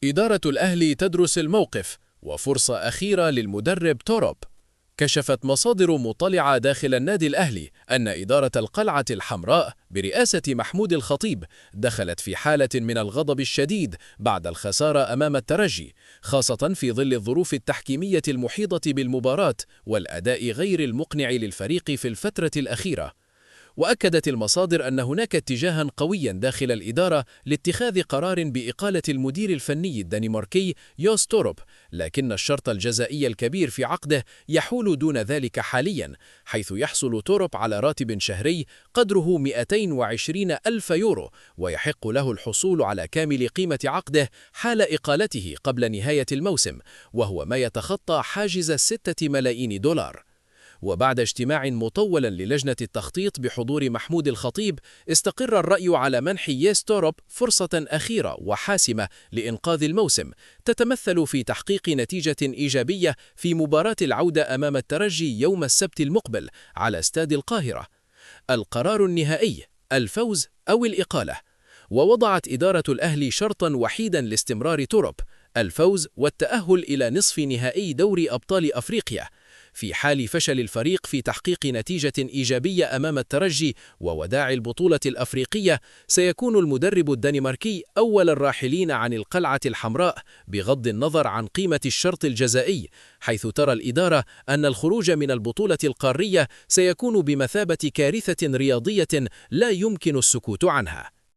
إدارة الأهلي تدرس الموقف وفرصة أخيرة للمدرب توروب. كشفت مصادر مطلعة داخل النادي الأهلي أن إدارة القلعة الحمراء برئاسة محمود الخطيب دخلت في حالة من الغضب الشديد بعد الخسارة أمام الترجي، خاصة في ظل الظروف التحكيمية المحيطة بالمباراة والأداء غير المقنع للفريق في الفترة الأخيرة. وأكدت المصادر أن هناك اتجاها قويا داخل الإدارة لاتخاذ قرار بإقالة المدير الفني الدنماركي يوس توروب، لكن الشرط الجزائي الكبير في عقده يحول دون ذلك حاليا، حيث يحصل توروب على راتب شهري قدره 220 ألف يورو، ويحق له الحصول على كامل قيمة عقده حال إقالته قبل نهاية الموسم، وهو ما يتخطى حاجز 6 ملايين دولار. وبعد اجتماع مطول للجنة التخطيط بحضور محمود الخطيب، استقر الرأي على منح يوس توروب فرصة أخيرة وحاسمة لإنقاذ الموسم، تتمثل في تحقيق نتيجة إيجابية في مباراة العودة أمام الترجي يوم السبت المقبل على استاد القاهرة. القرار النهائي: الفوز أو الإقالة. ووضعت إدارة الأهلي شرطا وحيدا لاستمرار توروب: الفوز والتأهل إلى نصف نهائي دوري أبطال أفريقيا. في حال فشل الفريق في تحقيق نتيجة إيجابية أمام الترجي ووداع البطولة الأفريقية، سيكون المدرب الدنماركي أول الراحلين عن القلعة الحمراء، بغض النظر عن قيمة الشرط الجزائي، حيث ترى الإدارة أن الخروج من البطولة القارية سيكون بمثابة كارثة رياضية لا يمكن السكوت عنها.